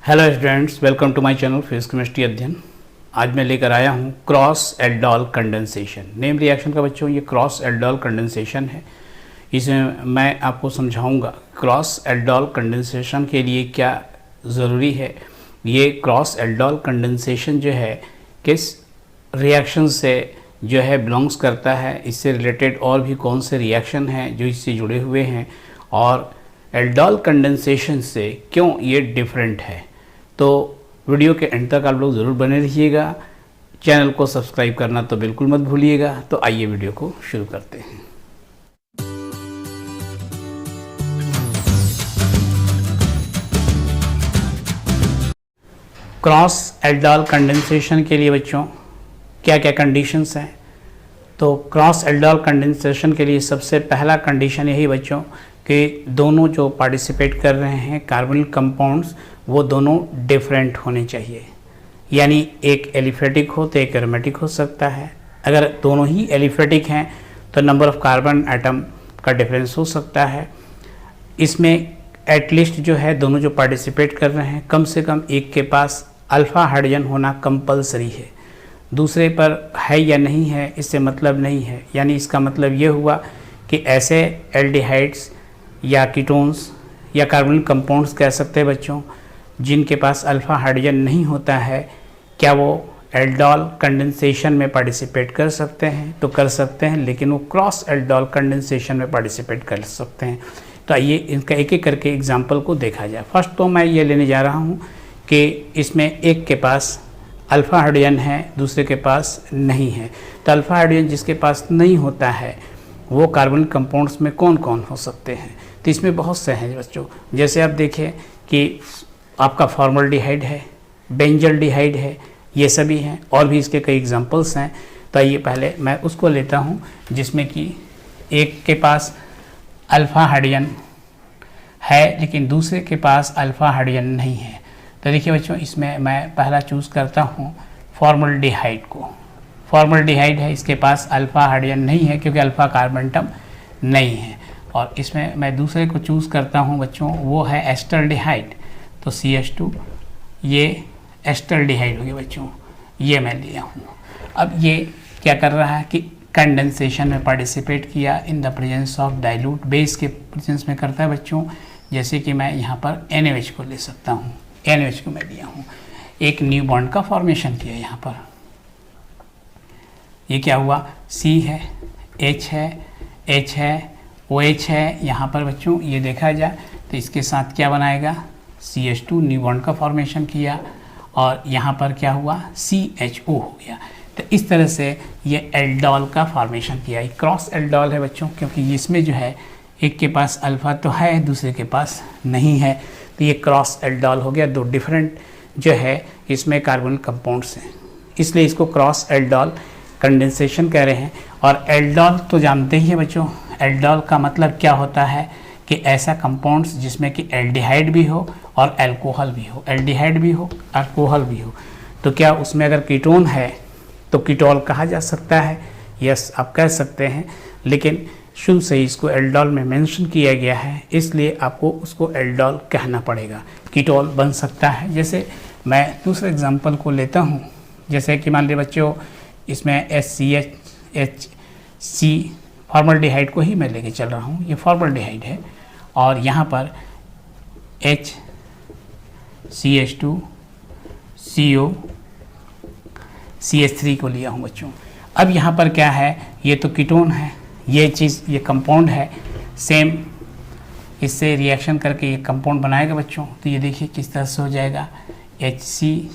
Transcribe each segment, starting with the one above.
Hello students, welcome to my channel physics chemistry Adhyayan. आज मैं लेकर आया हूँ cross aldol condensation. Name reaction का बच्चों ये क्रॉस एल्डोल कंडेंसेशन है। इसमें मैं आपको समझाऊंगा क्रॉस एल्डोल कंडेंसेशन के लिए क्या ज़रूरी है। ये क्रॉस एल्डोल कंडेंसेशन जो है किस रिएक्शन से जो है बिलोंग्स करता है, इससे रिलेटेड और भी कौन से रिएक्शन हैं जो इससे जुड़े हुए हैं, और एल्डोल कंडेंसेशन से क्यों ये डिफरेंट है। तो वीडियो के एंड तक आप लोग ज़रूर बने रहिएगा। चैनल को सब्सक्राइब करना तो बिल्कुल मत भूलिएगा। तो आइए वीडियो को शुरू करते हैं। क्रॉस एल्डोल कंडेंसेशन के लिए बच्चों क्या क्या कंडीशंस हैं। तो क्रॉस एल्डोल कंडेंसेशन के लिए सबसे पहला कंडीशन यही बच्चों कि दोनों जो पार्टिसिपेट कर रहे हैं कार्बोनिल कंपाउंड्स वो दोनों डिफरेंट होने चाहिए। यानी एक एलिफेटिक हो तो एक एरोमेटिक हो सकता है। अगर दोनों ही एलिफेटिक हैं तो नंबर ऑफ कार्बन एटम का डिफरेंस हो सकता है। इसमें एटलीस्ट जो है दोनों जो पार्टिसिपेट कर रहे हैं कम से कम एक के पास अल्फ़ा हाइड्रोजन होना कंपलसरी है। दूसरे पर है या नहीं है इससे मतलब नहीं है। यानी इसका मतलब ये हुआ कि ऐसे एल्डिहाइड्स या कीटोन्स या कार्बोनिल कंपाउंड्स कह सकते हैं बच्चों जिनके पास अल्फ़ा हाइड्रोजन नहीं होता है, क्या वो एल्डोल कंडेंसेशन में पार्टिसिपेट कर सकते हैं? तो कर सकते हैं, लेकिन वो क्रॉस एल्डोल कंडेंसेशन में पार्टिसिपेट कर सकते हैं। तो आइए इनका एक एक करके एग्जांपल को देखा जाए। फर्स्ट तो मैं ये लेने जा रहा हूँ कि इसमें एक के पास अल्फ़ा हाइड्रोजन है, दूसरे के पास नहीं है। तो अल्फ़ा हाइड्रोजन जिसके पास नहीं होता है वो कार्बोनिल कंपाउंड्स में कौन कौन हो सकते हैं? तो इसमें बहुत से हैं बच्चों। जैसे आप देखें कि आपका फॉर्मल्डिहाइड है, बेंजल्डिहाइड है, ये सभी हैं, और भी इसके कई एग्जांपल्स हैं। तो आइए पहले मैं उसको लेता हूँ जिसमें कि एक के पास अल्फ़ा हाइड्रोजन है लेकिन दूसरे के पास अल्फ़ा हाइड्रोजन नहीं है। तो देखिए बच्चों, इसमें मैं पहला चूज़ करता हूँ फॉर्मल्डिहाइड को। फॉर्मल्डिहाइड है, इसके पास अल्फ़ा हाइड्रोजन नहीं है क्योंकि अल्फ़ा कार्बन एटम नहीं है। और इसमें मैं दूसरे को चूज़ करता हूँ बच्चों, वो है एस्टल्डिहाइड। तो CH2 ये एस्टल्डिहाइड हो गया बच्चों, ये मैं लिया हूँ। अब ये क्या कर रहा है कि कंडेंसेशन में पार्टिसिपेट किया in the presence of dilute base के प्रेजेंस में करता है बच्चों। जैसे कि मैं यहाँ पर NaOH को ले सकता हूँ, NaOH को मैं लिया हूँ, एक न्यू बॉन्ड का फॉर्मेशन किया यहाँ पर। ये क्या हुआ, C है, H है, H है, OH है यहाँ पर बच्चों। ये देखा जाए तो इसके साथ क्या बनाएगा, CH2 न्यू बॉन्ड का फॉर्मेशन किया, और यहाँ पर क्या हुआ, CHO हो गया। तो इस तरह से ये एल्डोल का फॉर्मेशन किया। ये क्रॉस एल्डोल है बच्चों क्योंकि इसमें जो है एक के पास अल्फ़ा तो है, दूसरे के पास नहीं है। तो ये क्रॉस एल्डोल हो गया। दो डिफरेंट जो है इसमें कार्बोनिल कंपाउंड्स हैं, इसलिए इसको क्रॉस एल्डोल कंडेंसेशन कह रहे हैं। और एल्डोल तो जानते ही हैं बच्चों, एल्डोल का मतलब क्या होता है कि ऐसा कंपाउंड्स जिसमें कि एल्डिहाइड भी हो और अल्कोहल भी हो, एल्डिहाइड भी हो, अल्कोहल भी हो। तो क्या उसमें अगर कीटोन है तो कीटोल कहा जा सकता है? यस, आप कह सकते हैं, लेकिन शुरू से ही इसको एल्डोल में मेंशन किया गया है, इसलिए आपको उसको एल्डोल कहना पड़ेगा। कीटोल बन सकता है। जैसे मैं दूसरे एग्जांपल को लेता हूँ, जैसे कि मान लीजिए बच्चों इसमें HCHC फॉर्मल्डिहाइड को ही मैं लेके चल रहा हूँ, ये फॉर्मल्डिहाइड है, और यहाँ पर HCH2 CO CH3 को लिया हूँ बच्चों। अब यहाँ पर क्या है, ये तो कीटोन है, ये चीज़ ये कंपाउंड है, सेम इससे रिएक्शन करके ये कंपाउंड बनाएगा बच्चों। तो ये देखिए किस तरह से हो जाएगा, HC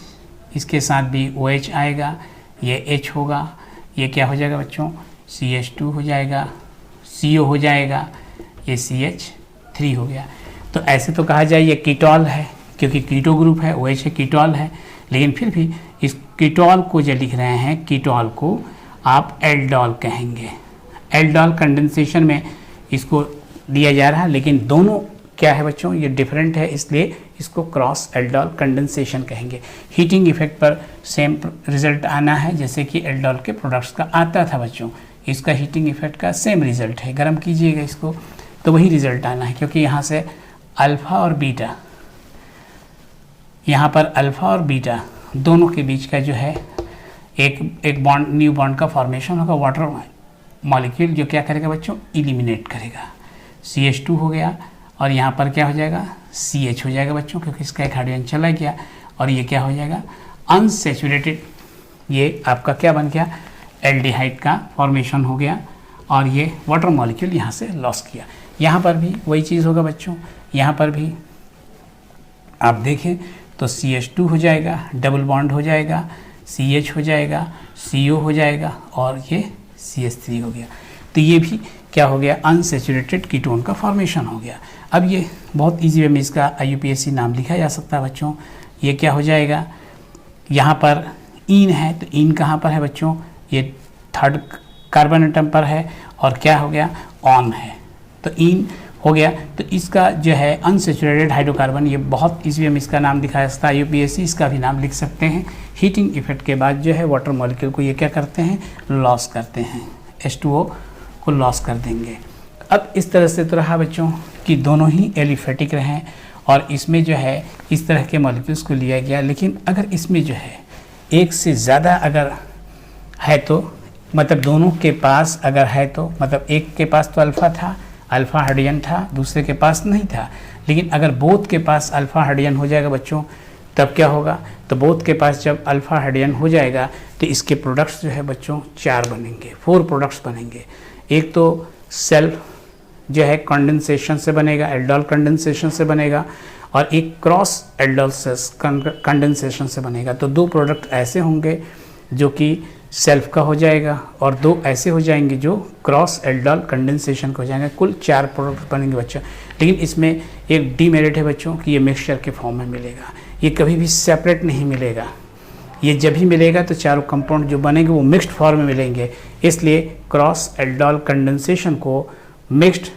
इसके साथ भी OH आएगा, ये H होगा, ये क्या हो जाएगा बच्चों, CH2 हो जाएगा, CO हो जाएगा, ये CH3 हो गया। तो ऐसे तो कहा जाए ये कीटोल है क्योंकि कीटो ग्रुप है, OH है, कीटोल है, लेकिन फिर भी इस कीटोल को जो लिख रहे हैं, कीटोल को आप एल्डोल कहेंगे। एल्डोल कंडेंसेशन में इसको दिया जा रहा है, लेकिन दोनों क्या है बच्चों, ये डिफरेंट है, इसलिए इसको क्रॉस एल्डोल कंडेंसेशन कहेंगे। हीटिंग इफेक्ट पर सेम रिजल्ट आना है जैसे कि एल्डोल के प्रोडक्ट्स का आता था बच्चों। इसका हीटिंग इफेक्ट का सेम रिजल्ट है, गर्म कीजिएगा इसको तो वही रिजल्ट आना है, क्योंकि यहाँ से अल्फ़ा और बीटा यहाँ पर अल्फ़ा और बीटा दोनों के बीच का जो है एक बॉन्ड, न्यू बॉन्ड का फॉर्मेशन होगा। वाटर मॉलिक्यूल जो क्या करेगा बच्चों, इलिमिनेट करेगा। CH2 हो गया और यहाँ पर क्या हो जाएगा, CH हो जाएगा बच्चों, क्योंकि इसका एक हाइड्रोजन चला गया और ये क्या हो जाएगा, अनसैचुरेटेड, ये आपका क्या बन गया, एल्डिहाइड का फॉर्मेशन हो गया और ये वाटर मॉलिक्यूल यहाँ से लॉस किया। यहाँ पर भी वही चीज़ होगा बच्चों, यहाँ पर भी आप देखें तो CH2 हो जाएगा, डबल बॉन्ड हो जाएगा, CH हो जाएगा, CO हो जाएगा और ये CH3 हो गया। तो ये भी क्या हो गया, अनसैचुरेटेड कीटोन का फॉर्मेशन हो गया। अब ये बहुत ईजी वे में इसका IUPAC नाम लिखा जा सकता है बच्चों। ये क्या हो जाएगा, यहाँ पर ईन है तो ईन कहाँ पर है बच्चों, ये थर्ड कार्बन एटम पर है और क्या हो गया, ऑन है, तो ईन हो गया। तो इसका जो है अनसैचुरेटेड हाइड्रोकार्बन, ये बहुत ईजी में इसका नाम दिखाया जाता है IUPAC, इसका भी नाम लिख सकते हैं। हीटिंग इफेक्ट के बाद जो है वाटर मॉलिक्यूल को ये क्या करते हैं, लॉस करते हैं, H2O को लॉस कर देंगे। अब इस तरह से तो रहा बच्चों कि दोनों ही एलिफेटिक रहें और इसमें जो है इस तरह के मॉलिक्यूल्स को लिया गया। लेकिन अगर इसमें जो है एक से ज़्यादा अगर है तो मतलब दोनों के पास अगर है तो मतलब एक के पास तो अल्फ़ा था, अल्फ़ा हाइड्रोजन था, दूसरे के पास नहीं था, लेकिन अगर बोथ के पास अल्फ़ा हाइड्रोजन हो जाएगा बच्चों तब क्या होगा, तो बोथ के पास जब अल्फ़ा हाइड्रोजन हो जाएगा तो इसके प्रोडक्ट्स जो है बच्चों 4 बनेंगे, 4 प्रोडक्ट्स बनेंगे। एक तो सेल्फ जो है कंडेंसेशन से बनेगा, एल्डोल कंडेंसेशन से बनेगा, और एक क्रॉस एल्डोल कंडेंसेशन से बनेगा। तो 2 प्रोडक्ट ऐसे होंगे जो कि सेल्फ का हो जाएगा और 2 ऐसे हो जाएंगे जो क्रॉस एल्डोल कंडेंसेशन का हो जाएंगे। कुल 4 प्रोडक्ट बनेंगे बच्चों। लेकिन इसमें एक डीमेरिट है बच्चों कि ये मिक्सचर के फॉर्म में मिलेगा, ये कभी भी सेपरेट नहीं मिलेगा। ये जब भी मिलेगा तो चारों कंपाउंड जो बनेंगे वो मिक्स्ड फॉर्म में मिलेंगे। इसलिए क्रॉस एल्डोल कंडेंसेशन को मिक्स्ड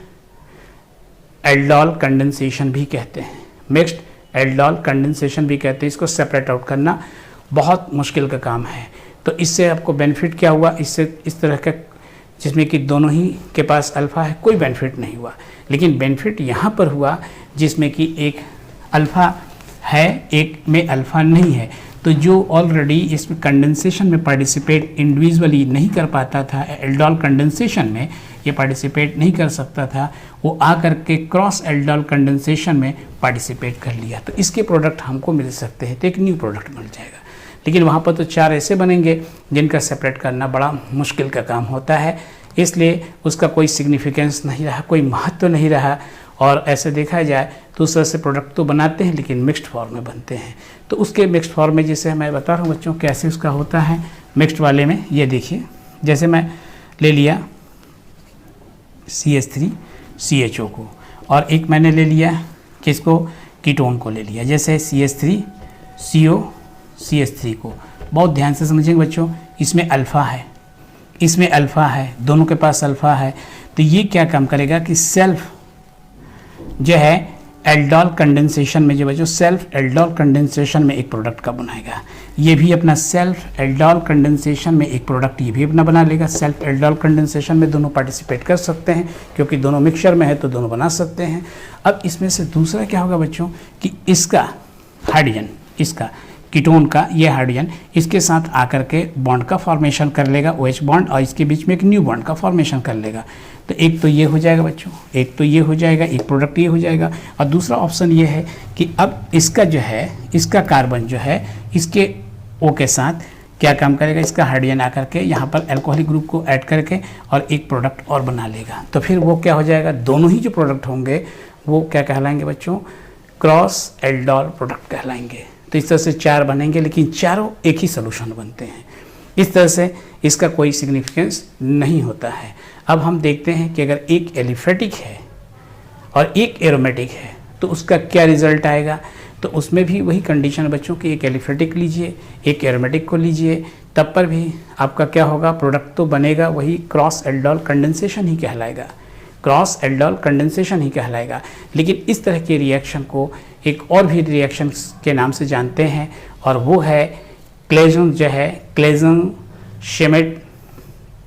एल्डोल कंडेंसेशन भी कहते हैं, मिक्स्ड एल्डोल कंडेंसेशन भी कहते हैं। इसको सेपरेट आउट करना बहुत मुश्किल का काम है। तो इससे आपको बेनिफिट क्या हुआ, इससे इस तरह का जिसमें कि दोनों ही के पास अल्फ़ा है, कोई बेनिफिट नहीं हुआ। लेकिन बेनिफिट यहाँ पर हुआ जिसमें कि एक अल्फ़ा है, एक में अल्फ़ा नहीं है। तो जो ऑलरेडी इसमें कंडेंसेशन में पार्टिसिपेट इंडिविजुअली नहीं कर पाता था, एल्डोल कंडेंसेशन में ये पार्टिसिपेट नहीं कर सकता था, वो आकर के क्रॉस एल्डोल कंडेंसेशन में पार्टिसिपेट कर लिया। तो इसके प्रोडक्ट हमको मिल सकते हैं, तो एक न्यू प्रोडक्ट मिल जाएगा। लेकिन वहाँ पर तो 4 ऐसे बनेंगे जिनका सेपरेट करना बड़ा मुश्किल का काम होता है, इसलिए उसका कोई सिग्निफिकेंस नहीं रहा, कोई महत्व नहीं रहा। और ऐसे देखा जाए तो उस तरह से प्रोडक्ट तो बनाते हैं लेकिन मिक्स्ड फॉर्म में बनते हैं। तो उसके मिक्स्ड फॉर्म में जैसे मैं बता रहा हूँ बच्चों कैसे उसका होता है मिक्स्ड वाले में। ये देखिए, जैसे मैं ले लिया CH3 CHO को और एक मैंने ले लिया किसको, कीटोन को ले लिया, जैसे CH3 CO CH3 को। बहुत ध्यान से समझेंगे बच्चों, इसमें अल्फ़ा है, इसमें अल्फ़ा है, दोनों के पास अल्फ़ा है। तो ये क्या काम करेगा कि सेल्फ जो है एल्डोल कंडेंसेशन में जो बच्चों सेल्फ एल्डोल कंडेंसेशन में एक प्रोडक्ट का बनाएगा। ये भी अपना सेल्फ एल्डोल कंडेंसेशन में एक प्रोडक्ट ये भी अपना बना लेगा। सेल्फ एल्डोल कंडेंसेशन में दोनों पार्टिसिपेट कर सकते हैं क्योंकि दोनों मिक्सचर में है तो दोनों बना सकते हैं। अब इसमें से दूसरा क्या होगा बच्चों कि इसका हाइड्रोजन, इसका कीटोन का ये हाइड्रोजन इसके साथ आकर के बॉन्ड का फॉर्मेशन कर लेगा, OH बॉन्ड, और इसके बीच में एक न्यू बॉन्ड का फॉर्मेशन कर लेगा। तो एक तो ये हो जाएगा बच्चों, एक तो ये हो जाएगा, एक प्रोडक्ट ये हो जाएगा। और दूसरा ऑप्शन ये है कि अब इसका जो है, इसका कार्बन जो है इसके O के साथ क्या काम करेगा, इसका हाइड्रोजन आकर के यहाँ पर अल्कोहलिक ग्रुप को ऐड करके और एक प्रोडक्ट और बना लेगा। तो फिर वो क्या हो जाएगा, दोनों ही जो प्रोडक्ट होंगे वो क्या कहलाएंगे बच्चों, क्रॉस एल्डोल प्रोडक्ट कहलाएंगे। तो इस तरह से 4 बनेंगे लेकिन चारों एक ही सोल्यूशन बनते हैं। इस तरह से इसका कोई सिग्निफिकेंस नहीं होता है। अब हम देखते हैं कि अगर एक एलिफेटिक है और एक एरोमेटिक है तो उसका क्या रिजल्ट आएगा। तो उसमें भी वही कंडीशन है बच्चों कि एक एलिफेटिक लीजिए, एक एरोमेटिक को लीजिए, तब पर भी आपका क्या होगा, प्रोडक्ट तो बनेगा वही क्रॉस एल्डोल कंडेंसेशन ही कहलाएगा, क्रॉस एल्डोल कंडेंसेशन ही कहलाएगा। लेकिन इस तरह के रिएक्शन को एक और भी रिएक्शन के नाम से जानते हैं और वो है क्लेजन, जो है क्लेजन शेमेट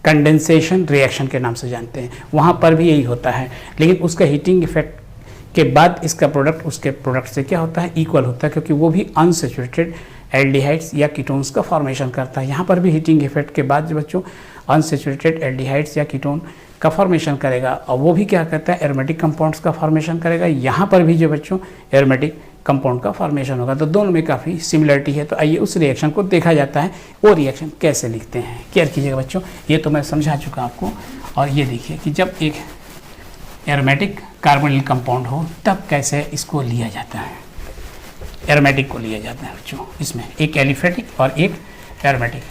कंडेंसेशन रिएक्शन के नाम से जानते हैं। वहाँ पर भी यही होता है लेकिन उसका हीटिंग इफेक्ट के बाद इसका प्रोडक्ट उसके प्रोडक्ट से क्या होता है, इक्वल होता है, क्योंकि वो भी अनसैचुरेटेड एल्डिहाइड्स या कीटोन्स का फॉर्मेशन करता है। यहाँ पर भी हीटिंग इफेक्ट के बाद जो बच्चों अनसैचुरेटेड एल्डिहाइड्स या कीटोन का फॉर्मेशन करेगा, और वो भी क्या करता है, एरोमेटिक कंपाउंड्स का फॉर्मेशन करेगा। यहाँ पर भी जो बच्चों एरोमेटिक कंपाउंड का फॉर्मेशन होगा। तो दोनों में काफ़ी सिमिलरिटी है। तो आइए उस रिएक्शन को देखा जाता है, वो रिएक्शन कैसे लिखते हैं। केयर कीजिएगा बच्चों, ये तो मैं समझा चुका आपको। और ये देखिए कि जब एक एरोमेटिक कार्बोनिल कंपाउंड हो तब कैसे इसको लिया जाता है, एरोमेटिक को लिया जाता है बच्चों। इसमें एक एलिफेटिक और एक एरोमेटिक।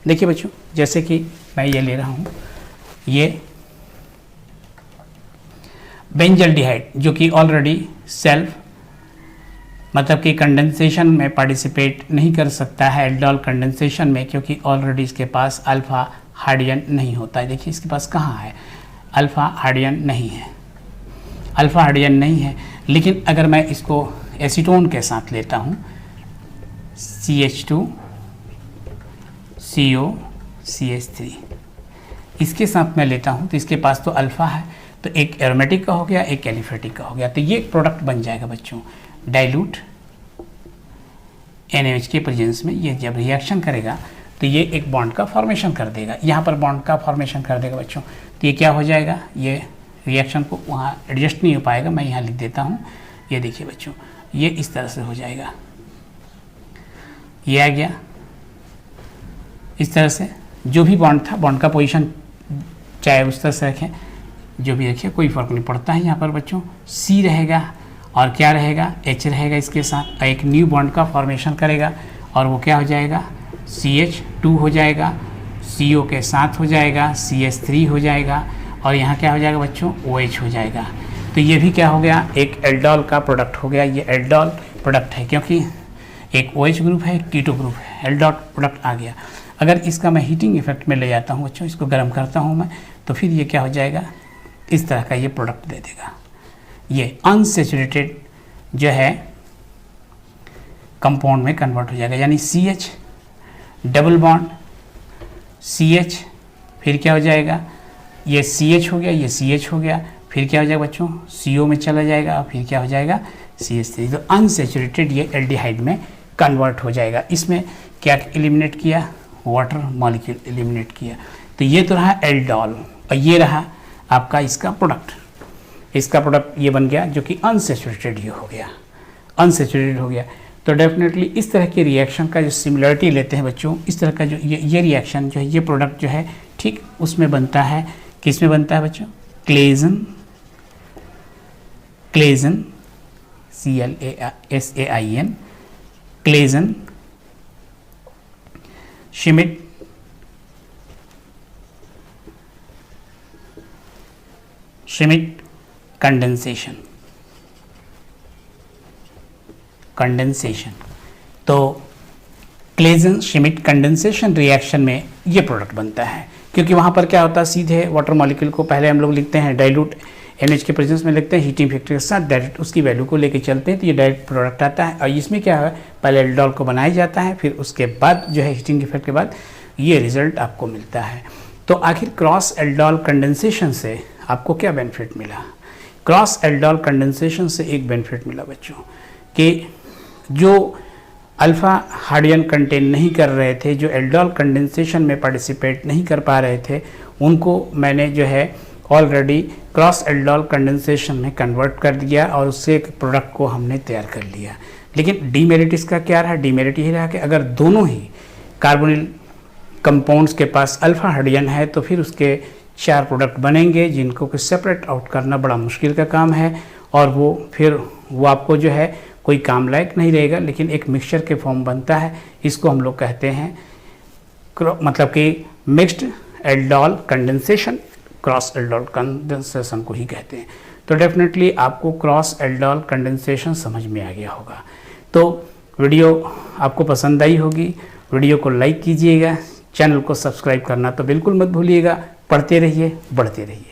देखिए बच्चों, जैसे कि मैं ये ले रहा हूँ, ये बेंजल्डिहाइड जो कि ऑलरेडी सेल्फ मतलब कि कंडेंसेशन में पार्टिसिपेट नहीं कर सकता है एल्डोल कंडेंसेशन में, क्योंकि ऑलरेडी इसके पास अल्फा हाइड्रोजन नहीं होता है। देखिए इसके पास कहाँ है, अल्फा हाइड्रोजन नहीं है, अल्फा हाइड्रोजन नहीं है। लेकिन अगर मैं इसको एसीटोन के साथ लेता हूँ, CH2 CO CH3, इसके साथ मैं लेता हूँ तो इसके पास तो अल्फा है, तो एक एरोमेटिक का हो गया, एक एलिफेटिक का हो गया। तो ये एक प्रोडक्ट बन जाएगा बच्चों। डाइल्यूट NaOH के प्रेजेंस में ये जब रिएक्शन करेगा तो ये एक बॉन्ड का फॉर्मेशन कर देगा, यहाँ पर बॉन्ड का फॉर्मेशन कर देगा बच्चों। तो ये क्या हो जाएगा, ये रिएक्शन को वहाँ एडजस्ट नहीं हो पाएगा। मैं यहाँ लिख देता हूँ, ये देखिए बच्चों, ये इस तरह से हो जाएगा। ये आ गया इस तरह से। जो भी बॉन्ड था, बॉन्ड का पोजीशन चाहे उस तरह से रखें, जो भी रखिए कोई फ़र्क नहीं पड़ता है। यहाँ पर बच्चों C रहेगा और क्या रहेगा, H रहेगा इसके साथ, एक न्यू बॉन्ड का फॉर्मेशन करेगा और वो क्या हो जाएगा, CH2 हो जाएगा, CO के साथ हो जाएगा, CH3 हो जाएगा, और यहाँ क्या हो जाएगा बच्चों, OH हो जाएगा। तो ये भी क्या हो गया, एक एल्डोल का प्रोडक्ट हो गया। ये एल्डोल प्रोडक्ट है क्योंकि एक OH ग्रुप है, एक कीटो ग्रुप है, एल्डोल प्रोडक्ट आ गया। अगर इसका मैं हीटिंग इफेक्ट में ले जाता हूँ बच्चों, इसको गर्म करता हूँ मैं, तो फिर ये क्या हो जाएगा, इस तरह का ये प्रोडक्ट दे देगा। ये अनसैचुरेटेड जो है कंपाउंड में कन्वर्ट हो जाएगा, यानी CH डबल बॉन्ड CH, फिर क्या हो जाएगा, ये CH हो गया, ये CH हो गया, फिर क्या हो जाएगा बच्चों, CO में चला जाएगा, और फिर क्या हो जाएगा, CH3। तो अनसैचुरेटेड ये एल्डिहाइड में कन्वर्ट हो जाएगा। इसमें क्या एलिमिनेट किया, वाटर मॉलिक्यूल एलिमिनेट किया। तो ये तो रहा एल्डोल, और ये रहा आपका इसका प्रोडक्ट। इसका प्रोडक्ट ये बन गया जो कि अनसैचुरेटेड ये हो गया, अनसैचुरेटेड हो गया। तो डेफिनेटली इस तरह के रिएक्शन का जो सिमिलरिटी लेते हैं बच्चों, इस तरह का जो ये रिएक्शन जो है, ये प्रोडक्ट जो है ठीक उसमें बनता है। किस में बनता है बच्चों, Claisen, Claisen CLASAIN, Claisen, Schmidt, Schmidt condensation, condensation. तो क्लेजन श्मिट कंडेंसेशन रिएक्शन में ये प्रोडक्ट बनता है, क्योंकि वहाँ पर क्या होता है, सीधे वाटर मॉलिक्यूल को पहले हम लोग लिखते हैं डाइल्यूट NH के प्रेजेंस में लिखते हैं, हीटिंग फैक्टर के साथ डायरेक्ट उसकी वैल्यू को लेके चलते हैं, तो ये डायरेक्ट प्रोडक्ट आता है। और इसमें क्या है, पहले एल्डोल को बनाया जाता है, फिर उसके बाद जो है हीटिंग इफेक्ट के बाद ये रिजल्ट आपको मिलता है। तो आखिर क्रॉस एल्डोल कंडेंसेशन से आपको क्या बेनिफिट मिला, क्रॉस एल्डोल कंडेंसेशन से एक बेनिफिट मिला बच्चों कि जो अल्फ़ा हाइड्रोजन कंटेन नहीं कर रहे थे, जो एल्डोल कंडेंसेशन में पार्टिसिपेट नहीं कर पा रहे थे, उनको मैंने जो है ऑलरेडी क्रॉस एल्डोल कंडेंसेशन में कन्वर्ट कर दिया और उससे एक प्रोडक्ट को हमने तैयार कर लिया। लेकिन डीमेरिट इसका क्या रहा, डीमेरिट ये रहा कि अगर दोनों ही कार्बोनिल कंपाउंड्स के पास अल्फ़ा हाइड्रोजन है तो फिर उसके 4 प्रोडक्ट बनेंगे, जिनको कि सेपरेट आउट करना बड़ा मुश्किल का काम है, और वो आपको जो है कोई काम लायक नहीं रहेगा। लेकिन एक मिक्सचर के फॉर्म बनता है, इसको हम लोग कहते हैं मतलब कि mixed aldol condensation, cross aldol condensation को ही कहते हैं। तो डेफिनेटली आपको क्रॉस एल्डोल कंडेंसेशन समझ में आ गया होगा। तो वीडियो आपको पसंद आई होगी, वीडियो को लाइक कीजिएगा, चैनल को सब्सक्राइब करना तो बिल्कुल मत भूलिएगा। पढ़ते रहिए, बढ़ते रहिए।